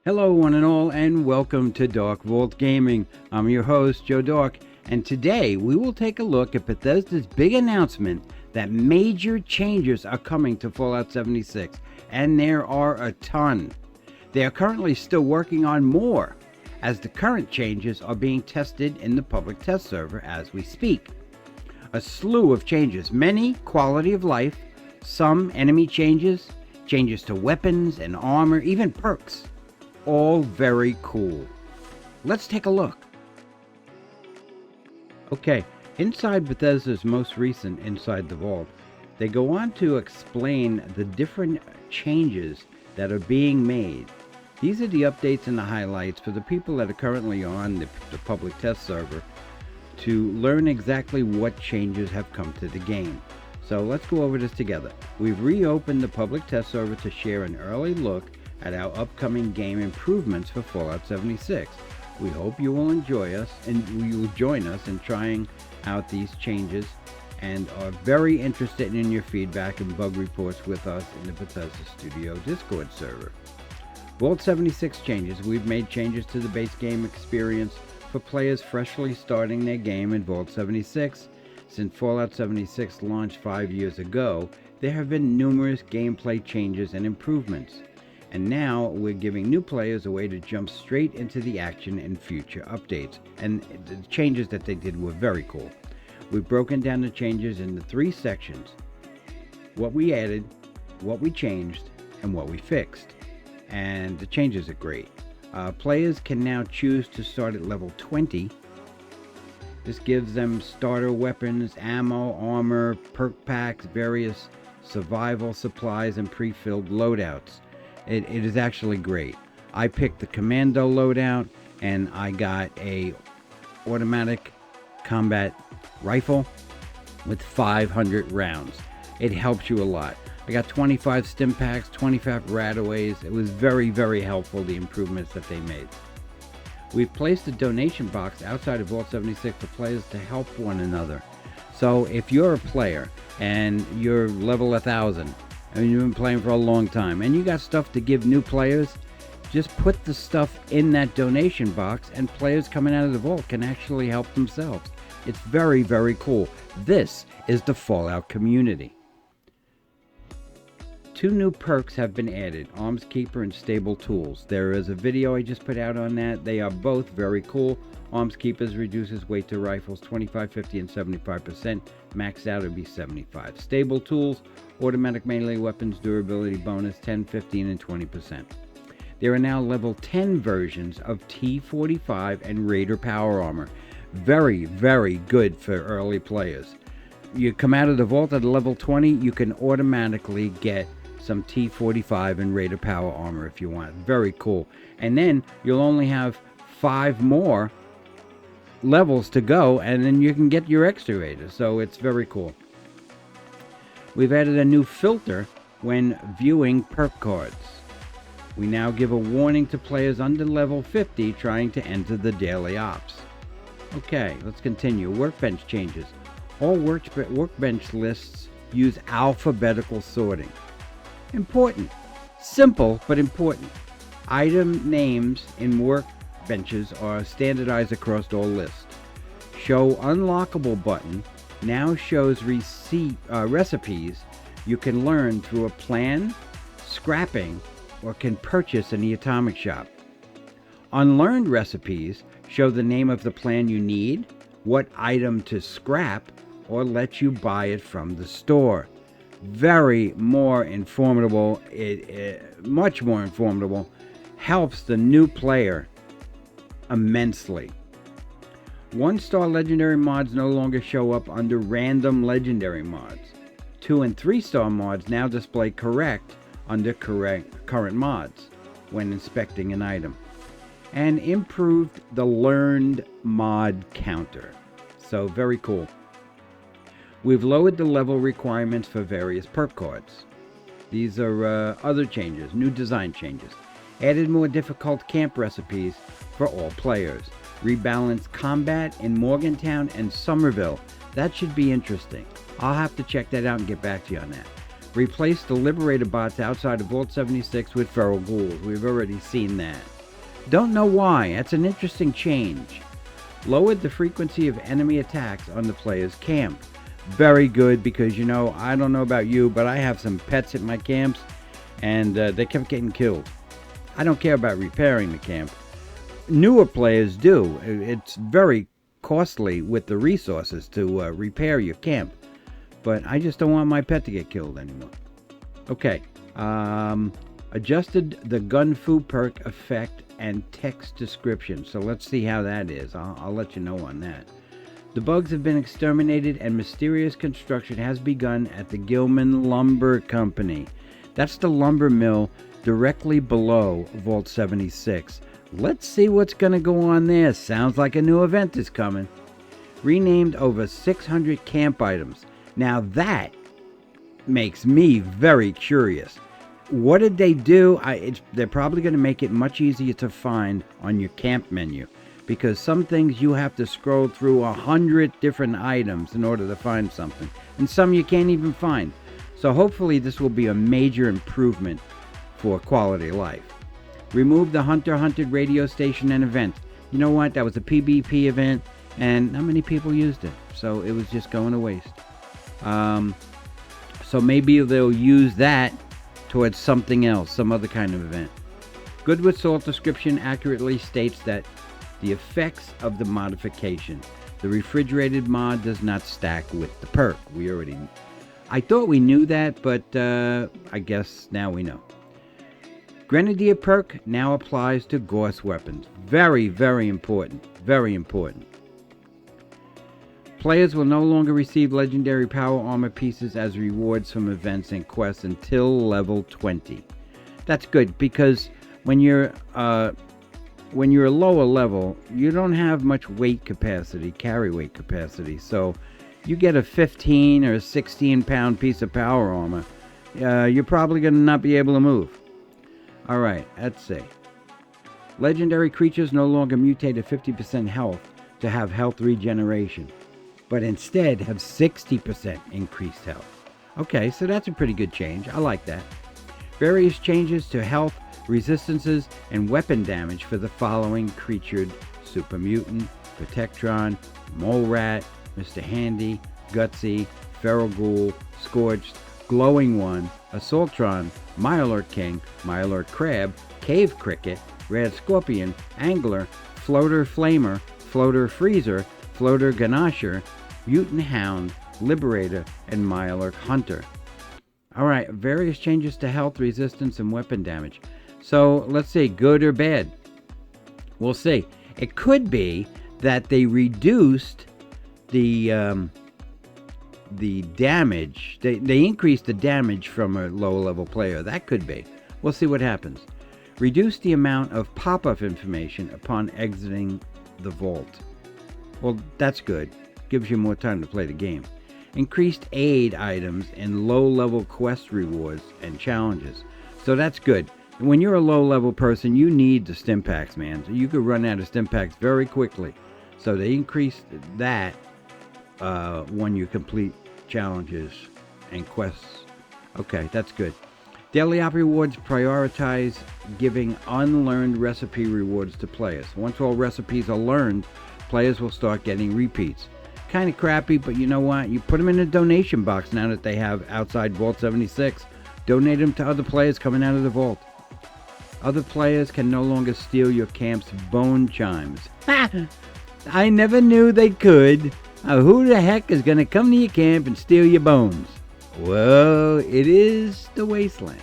Hello one and all, and welcome to Dark Vault Gaming. I'm your host, Joe Dark, and today we will take a look at Bethesda's big announcement that major changes are coming to Fallout 76, and there are a ton. They are currently still working on more, as the current changes are being tested in the public test server as we speak. A slew of changes, many quality of life, some enemy changes, changes to weapons and armor, even perks. All very cool. Let's take a look. Okay, inside Bethesda's most recent Inside the Vault, they go on to explain the different changes that are being made. These are the updates and the highlights for the people that are currently on the public test server to learn exactly what changes have come to the game. So let's go over this together. We've reopened the public test server to share an early look at our upcoming game improvements for Fallout 76. We hope you will enjoy us and you will join us in trying out these changes and are very interested in your feedback and bug reports with us in the Bethesda Studio Discord server. Vault 76 changes. We've made changes to the base game experience for players freshly starting their game in Vault 76. Since Fallout 76 launched 5 years ago, there have been numerous gameplay changes and improvements. And now we're giving new players a way to jump straight into the action in future updates. And the changes that they did were very cool. We've broken down the changes into 3 sections: what we added, what we changed, and what we fixed. And the changes are great. Players can now choose to start at level 20. This gives them starter weapons, ammo, armor, perk packs, various survival supplies, and pre-filled loadouts. It is actually great. I picked the commando loadout and I got a automatic combat rifle with 500 rounds. It helps you a lot. I got 25 stim packs, 25 radaways. It was very, very helpful, the improvements that they made. We've placed a donation box outside of Vault 76 for players to help one another. So if you're a player and you're level 1000, and you've been playing for a long time, and you got stuff to give new players, just put the stuff in that donation box, and players coming out of the vault can actually help themselves. It's very, very cool. This is the Fallout community. 2 new perks have been added, Arms Keeper and Stable Tools. There is a video I just put out on that. They are both very cool. Arms Keepers reduces weight to rifles 25, 50, and 75%. Maxed out would be 75. Stable Tools, automatic melee weapons durability bonus 10, 15, and 20%. There are now level 10 versions of T45 and Raider power armor. Very, very good for early players. You come out of the vault at level 20, you can automatically get some T45 and Raider power armor if you want. Very cool. And then you'll only have 5 more levels to go, and then you can get your extra Raider. So it's very cool. We've added a new filter when viewing perk cards. We now give a warning to players under level 50 trying to enter the daily ops. Okay, let's continue. Workbench changes. All workbench lists use alphabetical sorting. Important. Simple, but important. Item names in workbenches are standardized across all lists. Show unlockable button now shows recipes you can learn through a plan, scrapping, or can purchase in the atomic shop. Unlearned recipes show the name of the plan you need, what item to scrap, or let you buy it from the store. Very more informative, much more informative, helps the new player immensely. 1-star legendary mods no longer show up under random legendary mods. 2 and 3-star mods now display correct under current mods when inspecting an item. And improved the learned mod counter. So very cool. We've lowered the level requirements for various perk cards. These are other changes, new design changes. Added more difficult camp recipes for all players. Rebalanced combat in Morgantown and Somerville. That should be interesting. I'll have to check that out and get back to you on that. Replace the Liberator bots outside of Vault 76 with feral ghouls. We've already seen that. Don't know why. That's an interesting change. Lowered the frequency of enemy attacks on the player's camp. Very good, because I don't know about you, but I have some pets at my camps, and they kept getting killed. I don't care about repairing the camp. Newer players do. It's very costly with the resources to repair your camp, but I just don't want my pet to get killed anymore. Okay. Adjusted the Gun Fu perk effect and text description. So let's see how that is. I'll let you know on that. The bugs have been exterminated and mysterious construction has begun at the Gilman Lumber Company. That's the lumber mill directly below Vault 76. Let's see what's going to go on there. Sounds like a new event is coming. Renamed over 600 camp items. Now that makes me very curious. What did they do? They're probably going to make it much easier to find on your camp menu, because some things you have to scroll through 100 different items in order to find something, and some you can't even find. So hopefully this will be a major improvement for quality of life. Remove the Hunter Hunted radio station and event. You know what? That was a PvP event, and not many people used it, so it was just going to waste. So maybe they'll use that towards something else, some other kind of event. Good with Salt description accurately states that the effects of the modification. The refrigerated mod does not stack with the perk. I thought we knew that, but I guess now we know. Grenadier perk now applies to Gauss weapons. Very, very important. Very important. Players will no longer receive legendary power armor pieces as rewards from events and quests until level 20. That's good, because when you're a lower level, you don't have much weight capacity, carry weight capacity. So you get a 15 or 16 pound piece of power armor, you're probably going to not be able to move. All right, let's see. Legendary creatures no longer mutate at 50% health to have health regeneration, but instead have 60% increased health. Okay, so that's a pretty good change. I like that. Various changes to health, resistances, and weapon damage for the following creatured Super Mutant, Protectron, Mole Rat, Mr. Handy, Gutsy, Feral Ghoul, Scorched, Glowing One, Assaultron, Mirelurk King, Mirelurk Crab, Cave Cricket, Red Scorpion, Angler, Floater Flamer, Floater Freezer, Floater Ganasher, Mutant Hound, Liberator, and Mirelurk Hunter. Alright, various changes to health, resistance, and weapon damage. So, let's see, good or bad? We'll see. It could be that they reduced the damage. They increased the damage from a lower level player. That could be. We'll see what happens. Reduce the amount of pop-up information upon exiting the vault. Well, that's good. Gives you more time to play the game. Increased aid items and low-level quest rewards and challenges. So that's good. When you're a low-level person, you need the stim packs, man. So you could run out of stim packs very quickly. So they increased that when you complete challenges and quests. Okay, that's good. Daily op rewards prioritize giving unlearned recipe rewards to players. Once all recipes are learned, players will start getting repeats. Kind of crappy, but you know what? You put them in a donation box now that they have outside Vault 76. Donate them to other players coming out of the vault. Other players can no longer steal your camp's bone chimes. Ha! I never knew they could. Who the heck is going to come to your camp and steal your bones? Well, it is the Wasteland.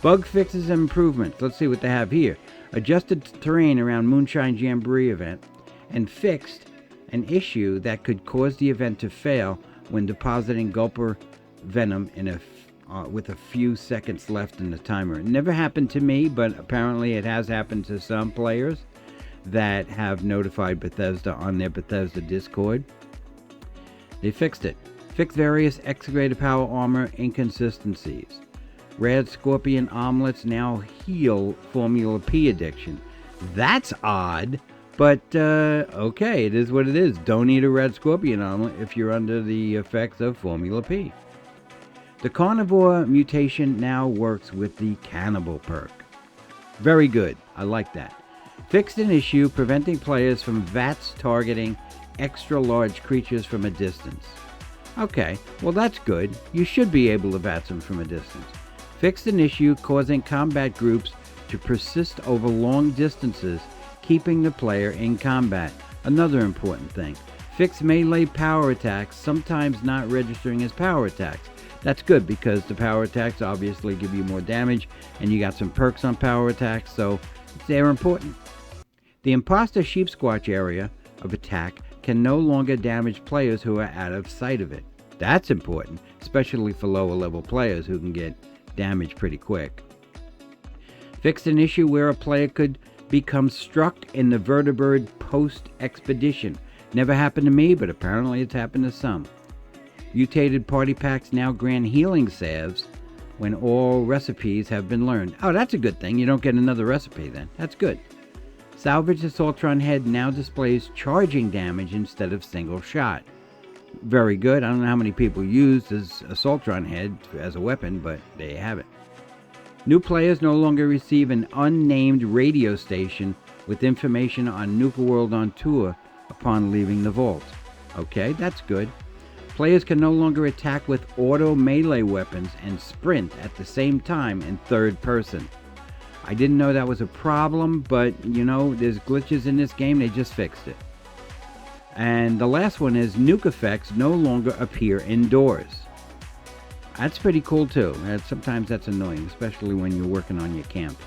Bug fixes and improvements. Let's see what they have here. Adjusted terrain around Moonshine Jamboree event, and fixed an issue that could cause the event to fail when depositing Gulper Venom in with a few seconds left in the timer. It never happened to me, but apparently it has happened to some players that have notified Bethesda on their Bethesda Discord. They fixed it. Fixed various X-rated power armor inconsistencies. Red Scorpion omelets now heal Formula P addiction. That's odd, but okay, it is what it is. Don't eat a Red Scorpion omelet if you're under the effects of Formula P. The Carnivore mutation now works with the Cannibal perk. Very good. I like that. Fixed an issue preventing players from VATS targeting extra large creatures from a distance. Okay, well that's good. You should be able to VATS them from a distance. Fixed an issue causing combat groups to persist over long distances, keeping the player in combat. Another important thing. Fixed melee power attacks, sometimes not registering as power attacks. That's good because the power attacks obviously give you more damage, and you got some perks on power attacks, so they're important. The imposter sheep squatch area of attack can no longer damage players who are out of sight of it. That's important, especially for lower level players who can get damaged pretty quick. Fixed an issue where a player could become struck in the vertibird post-expedition. Never happened to me, but apparently it's happened to some. Mutated party packs now grant healing salves when all recipes have been learned. Oh, that's a good thing. You don't get another recipe then. That's good. Salvage Assaultron Head now displays charging damage instead of single shot. Very good. I don't know how many people use this Assaultron Head as a weapon, but there you have it. New players no longer receive an unnamed radio station with information on Nuka World on Tour upon leaving the vault. Okay, that's good. Players can no longer attack with auto melee weapons and sprint at the same time in third person. I didn't know that was a problem, but you know, there's glitches in this game, they just fixed it. And the last one is nuke effects no longer appear indoors. That's pretty cool too. Sometimes that's annoying, especially when you're working on your camp.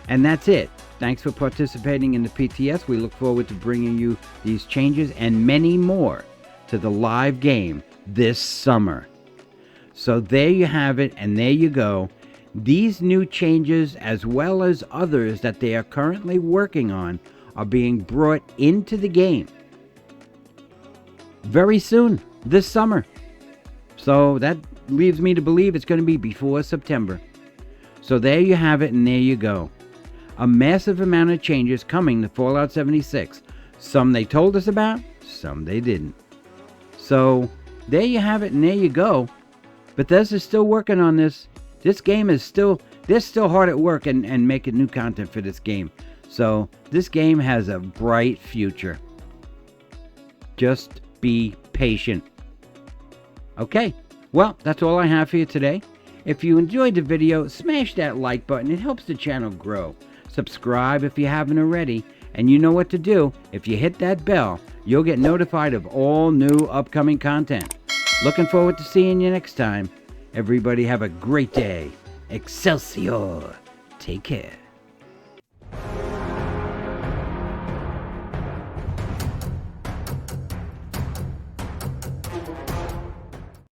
And that's it. Thanks for participating in the PTS. We look forward to bringing you these changes and many more to the live game this summer. So there you have it, and there you go. These new changes, as well as others that they are currently working on, are being brought into the game very soon, this summer. So that leaves me to believe it's going to be before September. So there you have it, and there you go. A massive amount of changes coming to Fallout 76. Some they told us about, some they didn't. So there you have it, and there you go. Bethesda's still working on this. This game is they're still hard at work and making new content for this game. So this game has a bright future. Just be patient. Okay, well, that's all I have for you today. If you enjoyed the video, smash that like button. It helps the channel grow. Subscribe if you haven't already. And you know what to do. If you hit that bell, you'll get notified of all new upcoming content. Looking forward to seeing you next time. Everybody have a great day. Excelsior. Take care.